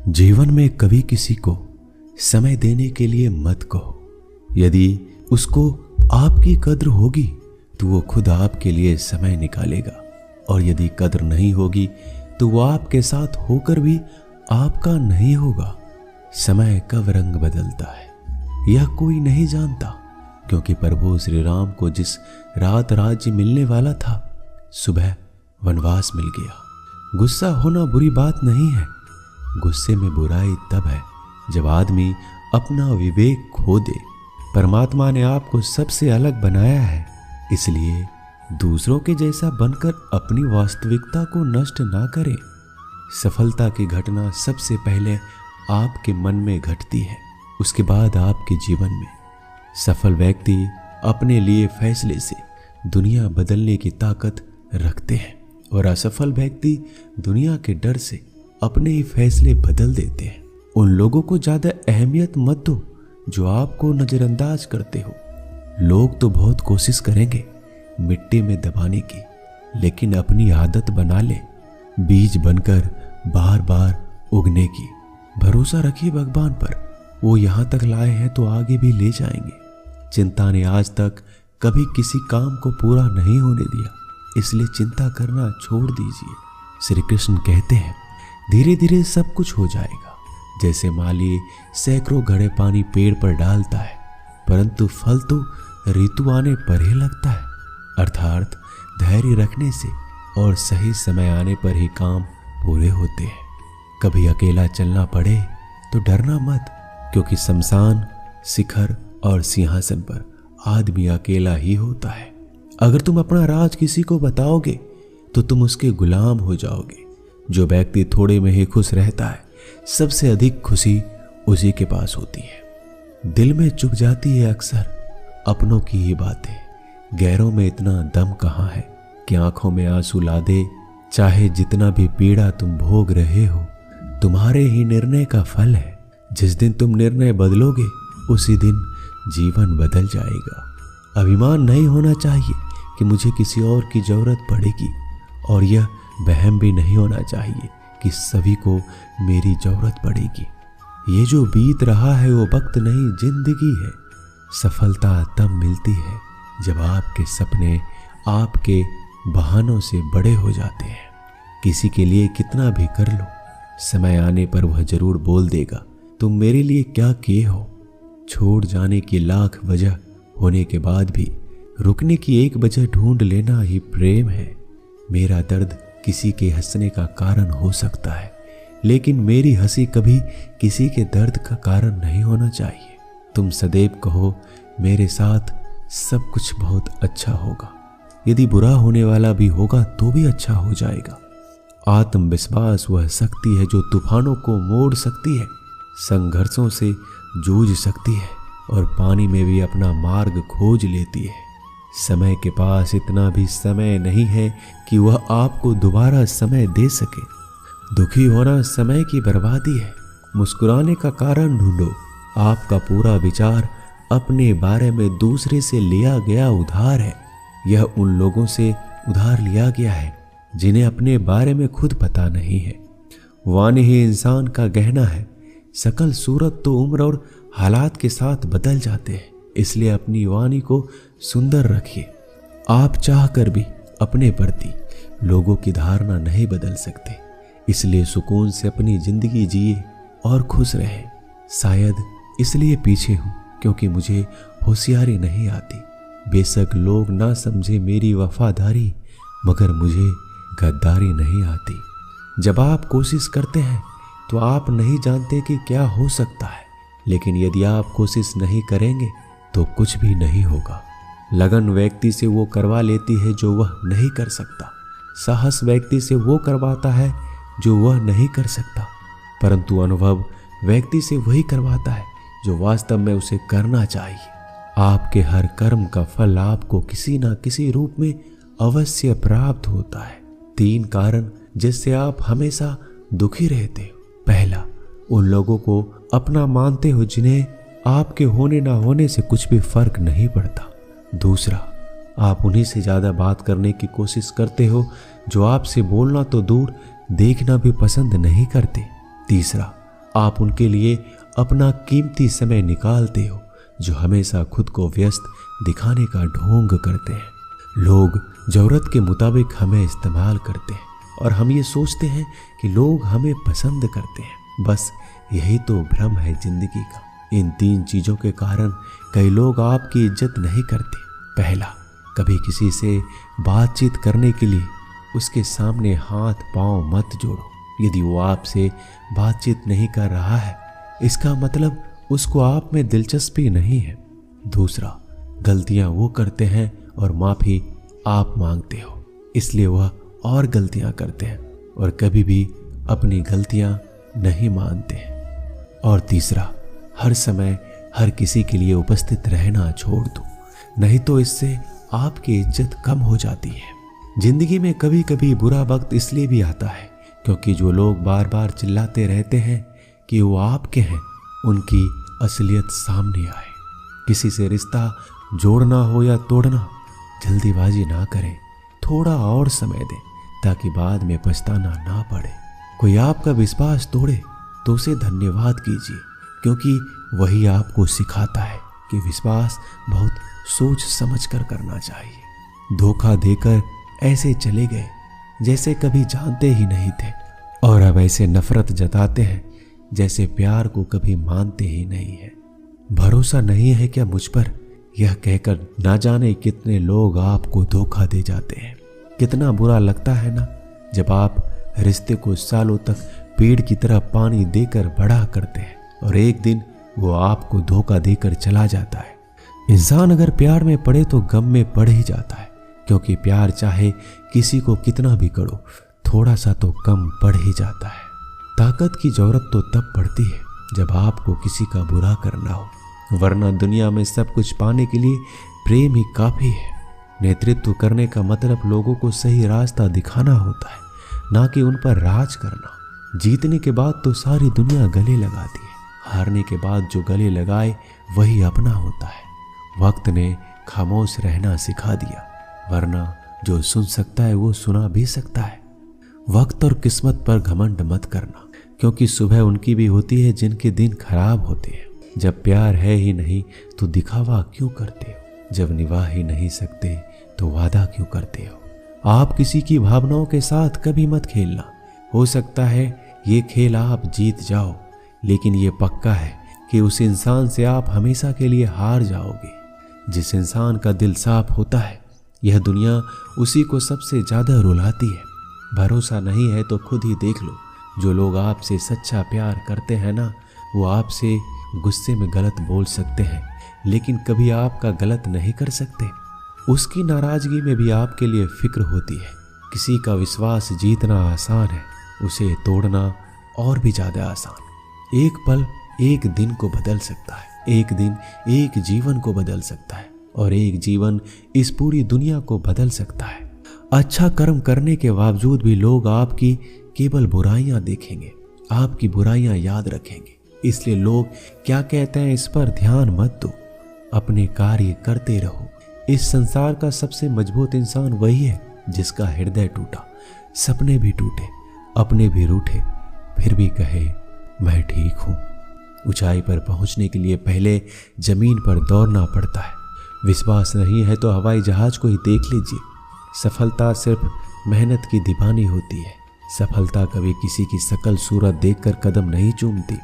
जीवन में कभी किसी को समय देने के लिए मत कहो। यदि उसको आपकी कद्र होगी तो वो खुद आपके लिए समय निकालेगा, और यदि कद्र नहीं होगी तो वो आपके साथ होकर भी आपका नहीं होगा। समय कब रंग बदलता है यह कोई नहीं जानता, क्योंकि प्रभु श्री राम को जिस रात राज्य मिलने वाला था, सुबह वनवास मिल गया। गुस्सा होना बुरी बात नहीं है, गुस्से में बुराई तब है जब आदमी अपना विवेक खो दे। परमात्मा ने आपको सबसे अलग बनाया है, इसलिए दूसरों के जैसा बनकर अपनी वास्तविकता को नष्ट ना करें। सफलता की घटना सबसे पहले आपके मन में घटती है, उसके बाद आपके जीवन में। सफल व्यक्ति अपने लिए फैसले से दुनिया बदलने की ताकत रखते हैं, और असफल व्यक्ति दुनिया के डर से अपने ही फैसले बदल देते हैं। उन लोगों को ज्यादा अहमियत मत दो जो आपको नजरअंदाज करते हो। लोग तो बहुत कोशिश करेंगे मिट्टी में दबाने की, लेकिन अपनी आदत बना ले बीज बनकर बार बार उगने की। भरोसा रखिए भगवान पर, वो यहाँ तक लाए हैं तो आगे भी ले जाएंगे। चिंता ने आज तक कभी किसी काम को पूरा नहीं होने दिया, इसलिए चिंता करना छोड़ दीजिए। श्री कृष्ण कहते हैं धीरे धीरे सब कुछ हो जाएगा। जैसे माली सैकड़ों घड़े पानी पेड़ पर डालता है, परंतु फल तो ऋतु आने पर ही लगता है। अर्थात धैर्य रखने से और सही समय आने पर ही काम पूरे होते हैं। कभी अकेला चलना पड़े तो डरना मत, क्योंकि शमशान, शिखर और सिंहासन पर आदमी अकेला ही होता है। अगर तुम अपना राज किसी को बताओगे तो तुम उसके गुलाम हो जाओगे। जो व्यक्ति थोड़े में ही खुश रहता है, सबसे अधिक खुशी उसी के पास होती है। दिल में चुभ जाती है अक्सर अपनों की ही बातें, गैरों में इतना दम कहाँ है कि आंखों में आंसू ला दे। चाहे जितना भी पीड़ा तुम भोग रहे हो, तुम्हारे ही निर्णय का फल है। जिस दिन तुम निर्णय बदलोगे उसी दिन जीवन बदल जाएगा। अभिमान नहीं होना चाहिए कि मुझे किसी और की जरूरत पड़ेगी, और यह वहम भी नहीं होना चाहिए कि सभी को मेरी जरूरत पड़ेगी। ये जो बीत रहा है वो वक्त नहीं, जिंदगी है। सफलता तब मिलती है जब आपके सपने आपके बहानों से बड़े हो जाते हैं। किसी के लिए कितना भी कर लो, समय आने पर वह जरूर बोल देगा तुम मेरे लिए क्या किए हो। छोड़ जाने की लाख वजह होने के बाद भी रुकने की एक वजह ढूंढ लेना ही प्रेम है। मेरा दर्द किसी के हंसने का कारण हो सकता है, लेकिन मेरी हंसी कभी किसी के दर्द का कारण नहीं होना चाहिए। तुम सदैव कहो मेरे साथ सब कुछ बहुत अच्छा होगा। यदि बुरा होने वाला भी होगा तो भी अच्छा हो जाएगा। आत्मविश्वास वह शक्ति है जो तूफानों को मोड़ सकती है, संघर्षों से जूझ सकती है, और पानी में भी अपना मार्ग खोज लेती है। समय के पास इतना भी समय नहीं है कि वह आपको दोबारा समय दे सके। दुखी होना समय की बर्बादी है। मुस्कुराने का कारण ढूंढो। आपका पूरा विचार अपने बारे में दूसरे से लिया गया उधार है। यह उन लोगों से उधार लिया गया है जिन्हें अपने बारे में खुद पता नहीं है। वाणी ही इंसान का गहना है। सकल सूरत तो उम्र और हालात के साथ बदल जाते हैं, इसलिए अपनी वाणी को सुंदर रखिए। आप चाहकर भी अपने प्रति लोगों की धारणा नहीं बदल सकते, इसलिए सुकून से अपनी जिंदगी जिए और खुश रहे। शायद इसलिए पीछे हूं क्योंकि मुझे होशियारी नहीं आती। बेशक लोग ना समझे मेरी वफादारी, मगर मुझे गद्दारी नहीं आती। जब आप कोशिश करते हैं तो आप नहीं जानते कि क्या हो सकता है, लेकिन यदि आप कोशिश नहीं करेंगे तो कुछ भी नहीं होगा। लगन व्यक्ति से वो करवा लेती है जो वह नहीं कर सकता। साहस व्यक्ति से वो करवाता है जो वह नहीं कर सकता, परंतु अनुभव व्यक्ति से वही करवाता है जो वास्तव में उसे करना चाहिए। आपके हर कर्म का फल आपको किसी न किसी रूप में अवश्य प्राप्त होता है। 3 कारण जिससे आप हमेशा दुखी रहते हो। पहला, उन लोगों को अपना मानते हो जिन्हें आपके होने ना होने से कुछ भी फर्क नहीं पड़ता। दूसरा, आप उन्हीं से ज़्यादा बात करने की कोशिश करते हो जो आपसे बोलना तो दूर देखना भी पसंद नहीं करते। तीसरा, आप उनके लिए अपना कीमती समय निकालते हो जो हमेशा खुद को व्यस्त दिखाने का ढोंग करते हैं। लोग जरूरत के मुताबिक हमें इस्तेमाल करते हैं और हम ये सोचते हैं कि लोग हमें पसंद करते हैं। बस यही तो भ्रम है जिंदगी का। इन 3 चीजों के कारण कई लोग आपकी इज्जत नहीं करते। पहला, कभी किसी से बातचीत करने के लिए उसके सामने हाथ पांव मत जोड़ो। यदि वो आपसे बातचीत नहीं कर रहा है, इसका मतलब उसको आप में दिलचस्पी नहीं है। दूसरा, गलतियां वो करते हैं और माफी आप मांगते हो, इसलिए वह और गलतियां करते हैं और कभी भी अपनी गलतियां नहीं मानते हैं। और तीसरा, हर समय हर किसी के लिए उपस्थित रहना छोड़ दो, नहीं तो इससे आपकी इज्जत कम हो जाती है। जिंदगी में कभी कभी बुरा वक्त इसलिए भी आता है क्योंकि जो लोग बार बार चिल्लाते रहते हैं कि वो आपके हैं, उनकी असलियत सामने आए। किसी से रिश्ता जोड़ना हो या तोड़ना, जल्दीबाजी ना करें, थोड़ा और समय दें ताकि बाद में पछताना ना पड़े। कोई आपका विश्वास तोड़े तो उसे धन्यवाद कीजिए, क्योंकि वही आपको सिखाता है कि विश्वास बहुत सोच समझ कर करना चाहिए। धोखा देकर ऐसे चले गए जैसे कभी जानते ही नहीं थे, और अब ऐसे नफरत जताते हैं जैसे प्यार को कभी मानते ही नहीं है। भरोसा नहीं है क्या मुझ पर, यह कहकर ना जाने कितने लोग आपको धोखा दे जाते हैं। कितना बुरा लगता है ना जब आप रिश्ते को सालों तक पेड़ की तरह पानी देकर बड़ा करते हैं और एक दिन वो आपको धोखा देकर चला जाता है। इंसान अगर प्यार में पड़े तो गम में पड़ ही जाता है, क्योंकि प्यार चाहे किसी को कितना भी करो, थोड़ा सा तो कम पड़ ही जाता है। ताकत की जरूरत तो तब पड़ती है जब आपको किसी का बुरा करना हो, वरना दुनिया में सब कुछ पाने के लिए प्रेम ही काफी है। नेतृत्व करने का मतलब लोगों को सही रास्ता दिखाना होता है, ना कि उन पर राज करना। जीतने के बाद तो सारी दुनिया गले लगाती है, हारने के बाद जो गले लगाए वही अपना होता है। वक्त ने खामोश रहना सिखा दिया, वरना जो सुन सकता है वो सुना भी सकता है। वक्त और किस्मत पर घमंड मत करना, क्योंकि सुबह उनकी भी होती है जिनके दिन खराब होते हैं। जब प्यार है ही नहीं तो दिखावा क्यों करते हो? जब निभा ही नहीं सकते तो वादा क्यों करते हो? आप किसी की भावनाओं के साथ कभी मत खेलना। हो सकता है ये खेल आप जीत जाओ, लेकिन ये पक्का है कि उस इंसान से आप हमेशा के लिए हार जाओगे। जिस इंसान का दिल साफ होता है, यह दुनिया उसी को सबसे ज्यादा रुलाती है। भरोसा नहीं है तो खुद ही देख लो। जो लोग आपसे सच्चा प्यार करते हैं ना, वो आपसे गुस्से में गलत बोल सकते हैं, लेकिन कभी आपका गलत नहीं कर सकते। उसकी नाराजगी में भी आपके लिए फिक्र होती है। किसी का विश्वास जीतना आसान है, उसे तोड़ना और भी ज्यादा आसान। एक पल एक दिन को बदल सकता है, एक दिन एक जीवन को बदल सकता है, और एक जीवन इस पूरी दुनिया को बदल सकता है। अच्छा कर्म करने के बावजूद भी लोग आपकी केवल बुराइयां देखेंगे, आपकी बुराइयां याद रखेंगे। इसलिए लोग क्या कहते हैं इस पर ध्यान मत दो, अपने कार्य करते रहो। इस संसार का सबसे मजबूत इंसान वही है जिसका हृदय टूटा, सपने भी टूटे, अपने भी रूठे, फिर भी कहे मैं ठीक हूं। ऊंचाई पर पहुंचने के लिए पहले जमीन पर दौड़ना पड़ता है। विश्वास नहीं है तो हवाई जहाज को ही देख लीजिए। सफलता सिर्फ मेहनत की दीवानी होती है। सफलता कभी किसी की शकल सूरत देखकर कदम नहीं चूमती।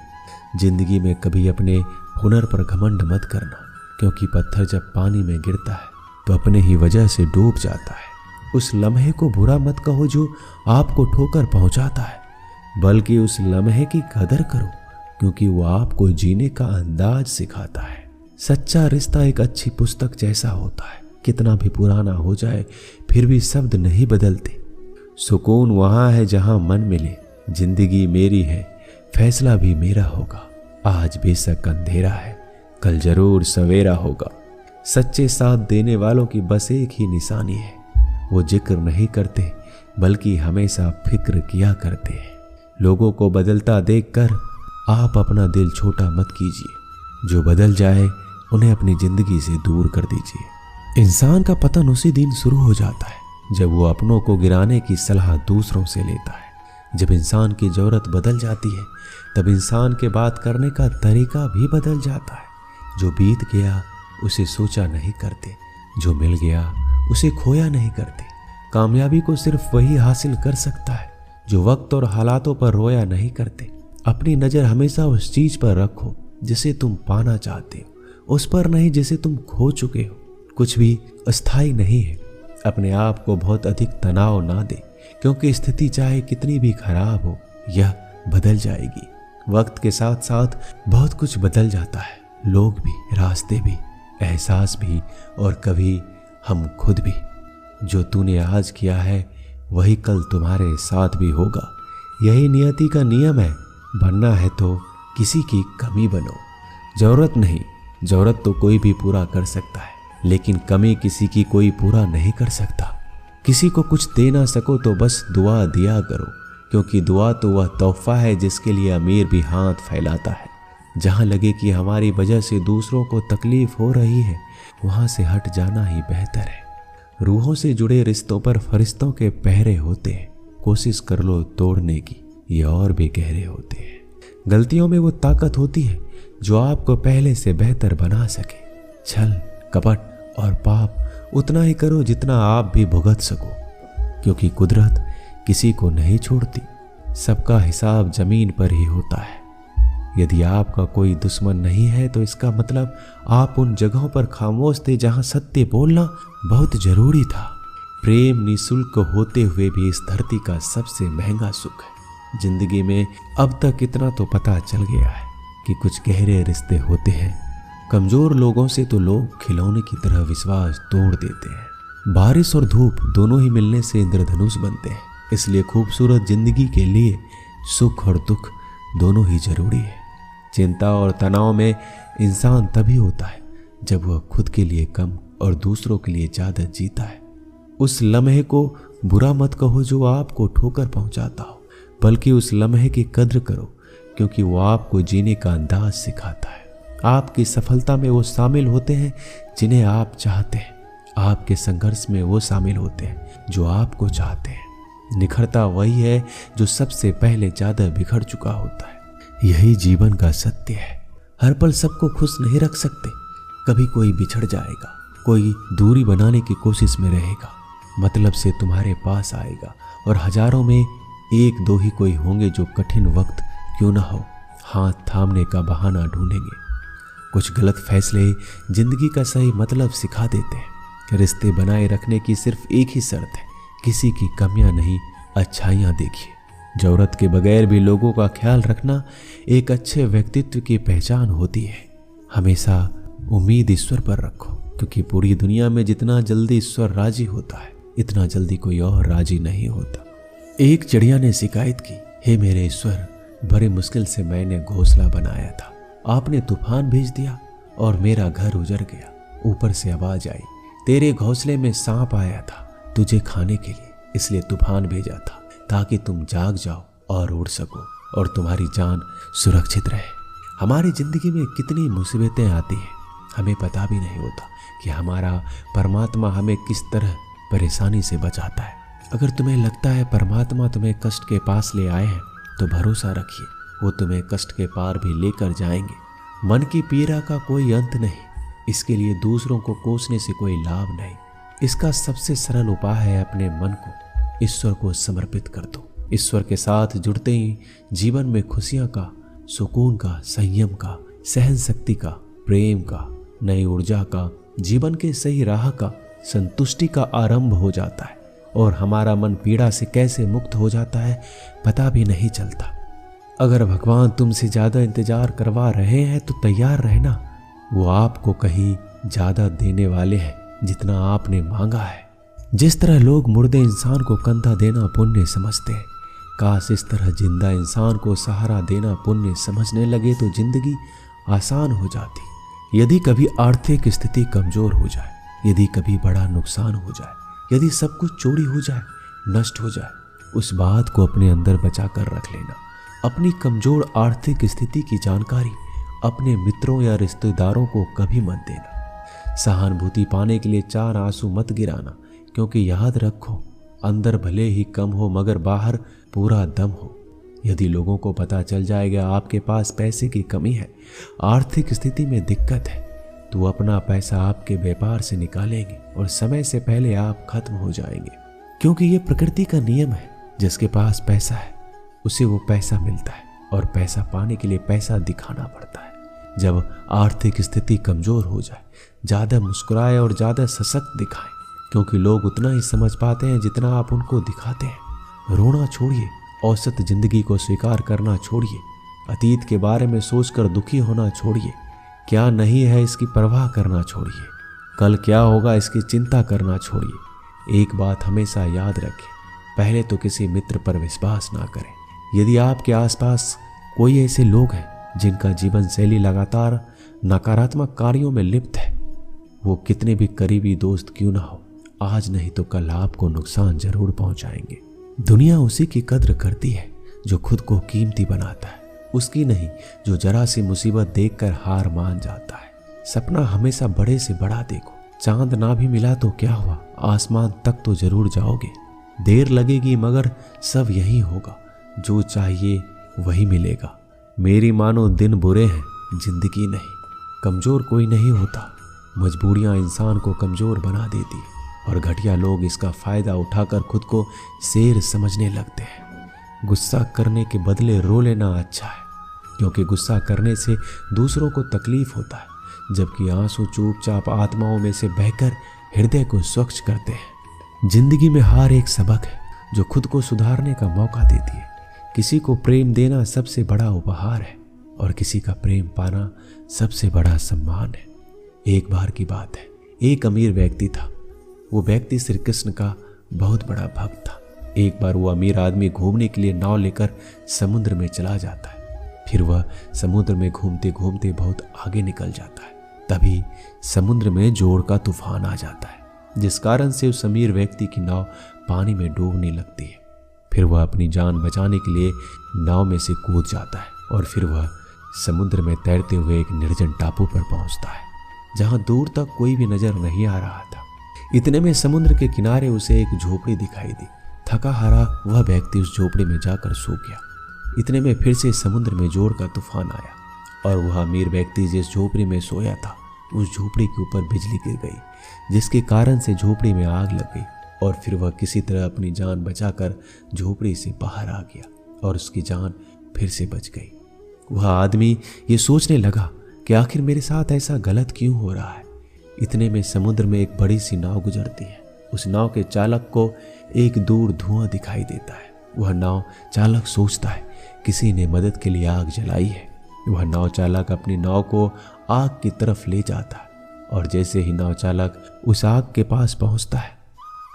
जिंदगी में कभी अपने हुनर पर घमंड मत करना, क्योंकि पत्थर जब पानी में गिरता है तो अपने ही वजह से डूब जाता है। उस लम्हे को बुरा मत कहो जो आपको ठोकर पहुंचाता है, बल्कि उस लम्हे की कदर करो, क्योंकि वो आपको जीने का अंदाज सिखाता है। सच्चा रिश्ता एक अच्छी पुस्तक जैसा होता है, कितना भी पुराना हो जाए फिर भी शब्द नहीं बदलते। सुकून वहां है जहां मन मिले। जिंदगी मेरी है, फैसला भी मेरा होगा। आज बेशक अंधेरा है, कल जरूर सवेरा होगा। सच्चे साथ देने वालों की बस एक ही निशानी है, वो जिक्र नहीं करते बल्कि हमेशा फिक्र किया करते हैं। लोगों को बदलता देखकर आप अपना दिल छोटा मत कीजिए। जो बदल जाए उन्हें अपनी जिंदगी से दूर कर दीजिए। इंसान का पतन उसी दिन शुरू हो जाता है जब वो अपनों को गिराने की सलाह दूसरों से लेता है। जब इंसान की ज़रूरत बदल जाती है तब इंसान के बात करने का तरीका भी बदल जाता है। जो बीत गया उसे सोचा नहीं करते, जो मिल गया उसे खोया नहीं करते। कामयाबी को सिर्फ वही हासिल कर सकता है जो वक्त और हालातों पर रोया नहीं करते। अपनी नज़र हमेशा उस चीज़ पर रखो जिसे तुम पाना चाहते हो, उस पर नहीं जिसे तुम खो चुके हो। कुछ भी अस्थायी नहीं है। अपने आप को बहुत अधिक तनाव ना दे, क्योंकि स्थिति चाहे कितनी भी खराब हो यह बदल जाएगी। वक्त के साथ साथ बहुत कुछ बदल जाता है, लोग भी, रास्ते भी, एहसास भी और कभी हम खुद भी। जो तूने आज किया है वही कल तुम्हारे साथ भी होगा। यही नियति का नियम है। बनना है तो किसी की कमी बनो। जरूरत नहीं, जरूरत तो कोई भी पूरा कर सकता है, लेकिन कमी किसी की कोई पूरा नहीं कर सकता। किसी को कुछ दे ना सको तो बस दुआ दिया करो, क्योंकि दुआ तो वह तोहफा है जिसके लिए अमीर भी हाथ फैलाता है। जहाँ लगे कि हमारी वजह से दूसरों को तकलीफ हो रही है वहाँ से हट जाना ही बेहतर है। रूहों से जुड़े रिश्तों पर फरिश्तों के पहरे होते हैं। कोशिश कर लो तोड़ने की, ये और भी गहरे होते हैं। गलतियों में वो ताकत होती है जो आपको पहले से बेहतर बना सके। छल, कपट और पाप उतना ही करो जितना आप भी भुगत सको, क्योंकि कुदरत किसी को नहीं छोड़ती। सबका हिसाब जमीन पर ही होता है। यदि आपका कोई दुश्मन नहीं है तो इसका मतलब आप उन जगहों पर खामोश थे जहां सत्य बोलना बहुत जरूरी था। प्रेम निःशुल्क होते हुए भी इस धरती का सबसे महंगा सुख है। जिंदगी में अब तक इतना तो पता चल गया है कि कुछ गहरे रिश्ते होते हैं। कमजोर लोगों से तो लोग खिलौने की तरह विश्वास तोड़ देते हैं। बारिश और धूप दोनों ही मिलने से इंद्रधनुष बनते हैं। इसलिए खूबसूरत जिंदगी के लिए सुख और दुख दोनों ही जरूरी है। चिंता और तनाव में इंसान तभी होता है जब वह खुद के लिए कम और दूसरों के लिए ज्यादा जीता है। उस लम्हे को बुरा मत कहो जो आपको ठोकर पहुंचाता हो, बल्कि उस लम्हे की कद्र करो, क्योंकि वो आपको जीने का अंदाज सिखाता है। आपकी सफलता में वो शामिल होते हैं जिन्हें आप चाहते हैं। आपके संघर्ष में वो शामिल होते हैं जो आपको चाहते हैं। निखरता वही है जो सबसे पहले ज्यादा बिखर चुका होता है। यही जीवन का सत्य है। हर पल सबको खुश नहीं रख सकते। कभी कोई बिछड़ जाएगा, कोई दूरी बनाने की कोशिश में रहेगा, मतलब से तुम्हारे पास आएगा, और हजारों में एक दो ही कोई होंगे जो कठिन वक्त क्यों ना हो हाथ थामने का बहाना ढूंढेंगे। कुछ गलत फैसले जिंदगी का सही मतलब सिखा देते हैं। रिश्ते बनाए रखने की सिर्फ एक ही शर्त है, किसी की कमियां नहीं, अच्छाइयां देखिए। जरूरत के बगैर भी लोगों का ख्याल रखना एक अच्छे व्यक्तित्व की पहचान होती है। हमेशा उम्मीद ईश्वर पर रखो, क्योंकि पूरी दुनिया में जितना जल्दी ईश्वर राजी होता है इतना जल्दी कोई और राजी नहीं होता। एक चिड़िया ने शिकायत की, हे मेरे ईश्वर, बड़े मुश्किल से मैंने घोंसला बनाया था, आपने तूफान भेज दिया और मेरा घर उजड़ गया। ऊपर से आवाज आई, तेरे घोंसले में सांप आया था तुझे खाने के लिए, इसलिए तूफान भेजा था ताकि तुम जाग जाओ और उड़ सको और तुम्हारी जान सुरक्षित रहे। हमारी जिंदगी में कितनी मुसीबतें आती हैं, हमें पता भी नहीं होता कि हमारा परमात्मा हमें किस तरह परेशानी से बचाता है। अगर तुम्हें लगता है परमात्मा तुम्हें कष्ट के पास ले आए हैं तो भरोसा रखिए, वो तुम्हें कष्ट के पार भी लेकर जाएंगे। मन की पीड़ा का कोई अंत नहीं, इसके लिए दूसरों को कोसने से कोई लाभ नहीं। इसका सबसे सरल उपाय है अपने मन को ईश्वर को समर्पित कर दो। ईश्वर के साथ जुड़ते ही जीवन में खुशियां का, सुकून का, संयम का, सहन शक्ति का, प्रेम का, नई ऊर्जा का, जीवन के सही राह का, संतुष्टि का आरंभ हो जाता है। और हमारा मन पीड़ा से कैसे मुक्त हो जाता है पता भी नहीं चलता। अगर भगवान तुमसे ज्यादा इंतजार करवा रहे हैं तो तैयार रहना, वो आपको कहीं ज्यादा देने वाले हैं जितना आपने मांगा है। जिस तरह लोग मुर्दे इंसान को कंधा देना पुण्य समझते हैं, काश इस तरह जिंदा इंसान को सहारा देना पुण्य समझने लगे तो जिंदगी आसान हो जाती। यदि कभी आर्थिक स्थिति कमजोर हो जाए, यदि कभी बड़ा नुकसान हो जाए, यदि सब कुछ चोरी हो जाए, नष्ट हो जाए, उस बात को अपने अंदर बचा कर रख लेना। अपनी कमजोर आर्थिक स्थिति की जानकारी अपने मित्रों या रिश्तेदारों को कभी मत देना। सहानुभूति पाने के लिए 4 आंसू मत गिराना, क्योंकि याद रखो, अंदर भले ही कम हो मगर बाहर पूरा दम हो। यदि लोगों को पता चल जाएगा आपके पास पैसे की कमी है, आर्थिक स्थिति में दिक्कत है, तो अपना पैसा आपके व्यापार से निकालेंगे और समय से पहले आप खत्म हो जाएंगे। क्योंकि ये प्रकृति का नियम है, जिसके पास पैसा है उसे वो पैसा मिलता है, और पैसा पाने के लिए पैसा दिखाना पड़ता है। जब आर्थिक स्थिति कमजोर हो जाए, ज़्यादा मुस्कुराए और ज़्यादा सशक्त दिखाएं, क्योंकि लोग उतना ही समझ पाते हैं जितना आप उनको दिखाते हैं। रोना छोड़िए, औसत जिंदगी को स्वीकार करना छोड़िए, अतीत के बारे में सोचकर दुखी होना छोड़िए, क्या नहीं है इसकी परवाह करना छोड़िए, कल क्या होगा इसकी चिंता करना छोड़िए। एक बात हमेशा याद रखें, पहले तो किसी मित्र पर विश्वास ना करें। यदि आपके आसपास कोई ऐसे लोग हैं जिनका जीवन शैली लगातार नकारात्मक कार्यों में लिप्त है, वो कितने भी करीबी दोस्त क्यों ना हो, आज नहीं तो कल आपको नुकसान जरूर पहुंचाएंगे। दुनिया उसी की कद्र करती है जो खुद को कीमती बनाता है, उसकी नहीं जो जरा सी मुसीबत देखकर हार मान जाता है। सपना हमेशा बड़े से बड़ा देखो। चांद ना भी मिला तो क्या हुआ, आसमान तक तो जरूर जाओगे। देर लगेगी मगर सब यही होगा, जो चाहिए वही मिलेगा। मेरी मानो दिन बुरे हैं, जिंदगी नहीं। कमजोर कोई नहीं होता, मजबूरियां इंसान को कमजोर बना देती है, और घटिया लोग इसका फायदा उठाकर खुद को शेर समझने लगते हैं। गुस्सा करने के बदले रो लेना अच्छा है, क्योंकि गुस्सा करने से दूसरों को तकलीफ होता है, जबकि आंसू चुपचाप आत्माओं में से बहकर हृदय को स्वच्छ करते हैं। जिंदगी में हार एक सबक है जो खुद को सुधारने का मौका देती है। किसी को प्रेम देना सबसे बड़ा उपहार है, और किसी का प्रेम पाना सबसे बड़ा सम्मान है। एक बार की बात है, एक अमीर व्यक्ति था। वो व्यक्ति श्री कृष्ण का बहुत बड़ा भक्त था। एक बार वो अमीर आदमी घूमने के लिए नाव लेकर समुद्र में चला जाता है। फिर वह समुद्र में घूमते घूमते बहुत आगे निकल जाता है। तभी समुद्र में जोर का तूफान आ जाता है, जिस कारण से उस अमीर व्यक्ति की नाव पानी में डूबने लगती है। फिर वह अपनी जान बचाने के लिए नाव में से कूद जाता है, और फिर वह समुद्र में तैरते हुए एक निर्जन टापू पर पहुंचता है, जहां दूर तक कोई भी नजर नहीं आ रहा था। इतने में समुद्र के किनारे उसे एक झोपड़ी दिखाई दी। थका हारा वह व्यक्ति उस झोपड़ी में जाकर सो गया। इतने में फिर से समुद्र में जोर का तूफान आया, और वह अमीर व्यक्ति जिस झोपड़ी में सोया था, उस झोपड़ी के ऊपर बिजली गिर गई, जिसके कारण से झोपड़ी में आग लग गई। और फिर वह किसी तरह अपनी जान बचाकर झोपड़ी से बाहर आ गया, और उसकी जान फिर से बच गई। वह आदमी ये सोचने लगा कि आखिर मेरे साथ ऐसा गलत क्यों हो रहा है। इतने में समुद्र में एक बड़ी सी नाव गुजरती है। उस नाव के चालक को एक दूर धुआं दिखाई देता है। वह नाव चालक सोचता है किसी ने मदद के लिए आग जलाई है। वह नाव चालक अपनी नाव को आग की तरफ ले जाता है, और जैसे ही नाव चालक उस आग के पास पहुंचता है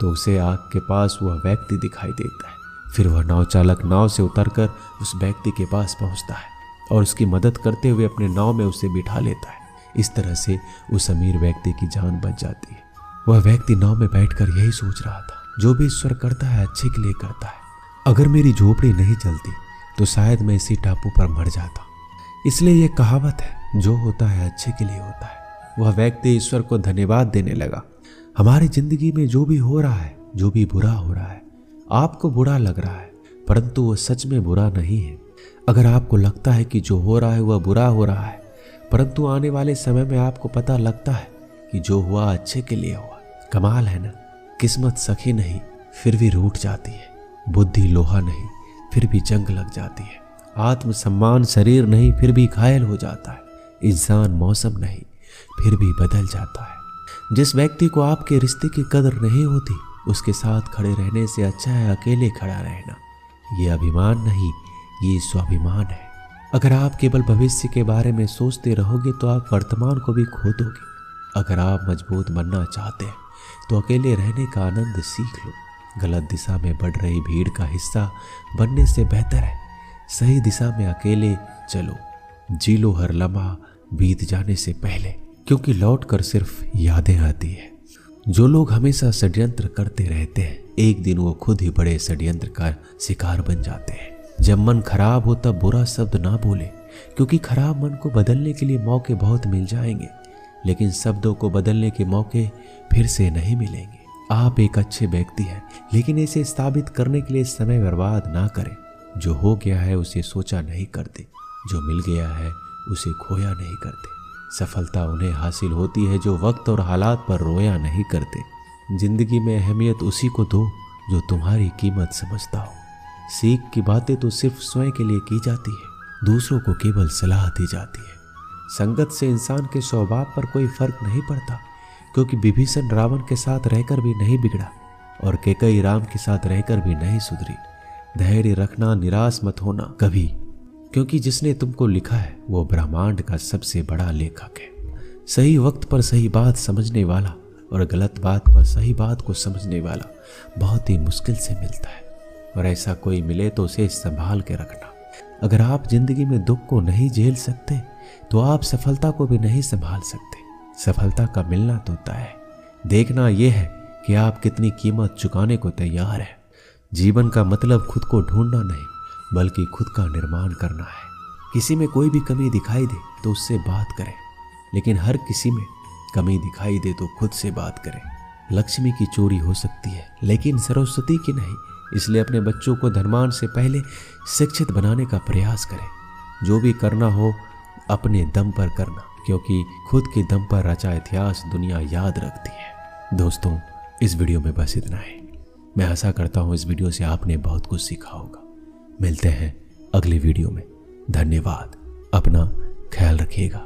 तो उसे आग के पास वह व्यक्ति दिखाई देता है। फिर वह नाव चालक नाव से उतरकर उस व्यक्ति के पास पहुंचता है और उसकी मदद करते हुए अपने नाव में उसे बिठा लेता है। इस तरह से उस अमीर व्यक्ति की जान बच जाती है। वह व्यक्ति नाव में बैठकर यही सोच रहा था, जो भी ईश्वर करता है अच्छे के लिए करता है। अगर मेरी झोपड़ी नहीं जलती तो शायद मैं इसी टापू पर मर जाता। इसलिए ये कहावत है, जो होता है अच्छे के लिए होता है। वह व्यक्ति ईश्वर को धन्यवाद देने लगा। हमारी जिंदगी में जो भी हो रहा है, जो भी बुरा हो रहा है, आपको बुरा लग रहा है, परंतु वो सच में बुरा नहीं है। अगर आपको लगता है कि जो हो रहा है वह बुरा हो रहा है, परंतु आने वाले समय में आपको पता लगता है कि जो हुआ अच्छे के लिए हुआ। कमाल है ना। किस्मत सखी नहीं फिर भी रूठ जाती है, बुद्धि लोहा नहीं फिर भी जंग लग जाती है, आत्मसम्मान शरीर नहीं फिर भी घायल हो जाता है, इंसान मौसम नहीं फिर भी बदल जाता है। जिस व्यक्ति को आपके रिश्ते की कदर नहीं होती, उसके साथ खड़े रहने से अच्छा है अकेले खड़ा रहना। ये अभिमान नहीं, ये स्वाभिमान है। अगर आप केवल भविष्य के बारे में सोचते रहोगे तो आप वर्तमान को भी खो दोगे। अगर आप मजबूत बनना चाहते हैं तो अकेले रहने का आनंद सीख लो। गलत दिशा में बढ़ रही भीड़ का हिस्सा बनने से बेहतर है सही दिशा में अकेले चलो। जी लो हर लम्हा बीत जाने से पहले, क्योंकि लौट कर सिर्फ यादें आती है। जो लोग हमेशा षड्यंत्र करते रहते हैं, एक दिन वो खुद ही बड़े षड्यंत्र का शिकार बन जाते हैं। जब मन खराब हो तब बुरा शब्द ना बोले, क्योंकि खराब मन को बदलने के लिए मौके बहुत मिल जाएंगे, लेकिन शब्दों को बदलने के मौके फिर से नहीं मिलेंगे। आप एक अच्छे व्यक्ति हैं, लेकिन इसे साबित करने के लिए समय बर्बाद ना करें। जो हो गया है उसे सोचा नहीं करते, जो मिल गया है उसे खोया नहीं करते। सफलता उन्हें हासिल होती है जो वक्त और हालात पर रोया नहीं करते। जिंदगी में अहमियत उसी को दो जो तुम्हारी कीमत समझता हो। सीख की बातें तो सिर्फ स्वयं के लिए की जाती है, दूसरों को केवल सलाह दी जाती है। संगत से इंसान के स्वभाव पर कोई फर्क नहीं पड़ता, क्योंकि विभीषण रावण के साथ रहकर भी नहीं बिगड़ा और कैकेयी राम के साथ रहकर भी नहीं सुधरी। धैर्य रखना, निराश मत होना कभी, क्योंकि जिसने तुमको लिखा है वो ब्रह्मांड का सबसे बड़ा लेखक है। सही वक्त पर सही बात समझने वाला और गलत बात पर सही बात को समझने वाला बहुत ही मुश्किल से मिलता है, और ऐसा कोई मिले तो उसे संभाल के रखना। अगर आप जिंदगी में दुख को नहीं झेल सकते तो आप सफलता को भी नहीं संभाल सकते। सफलता का मिलना तो तय है, देखना यह है कि आप कितनी कीमत चुकाने को तैयार हैं। जीवन का मतलब खुद को ढूंढना नहीं, बल्कि खुद का निर्माण करना है। किसी में कोई भी कमी दिखाई दे तो उससे बात करें, लेकिन हर किसी में कमी दिखाई दे तो खुद से बात करें। लक्ष्मी की चोरी हो सकती है, लेकिन सरस्वती की नहीं। इसलिए अपने बच्चों को धनवान से पहले शिक्षित बनाने का प्रयास करें। जो भी करना हो अपने दम पर करना, क्योंकि खुद के दम पर रचा इतिहास दुनिया याद रखती है। दोस्तों, इस वीडियो में बस इतना है। मैं आशा करता हूँ इस वीडियो से आपने बहुत कुछ सीखा होगा। मिलते हैं अगले वीडियो में। धन्यवाद। अपना ख्याल रखिएगा।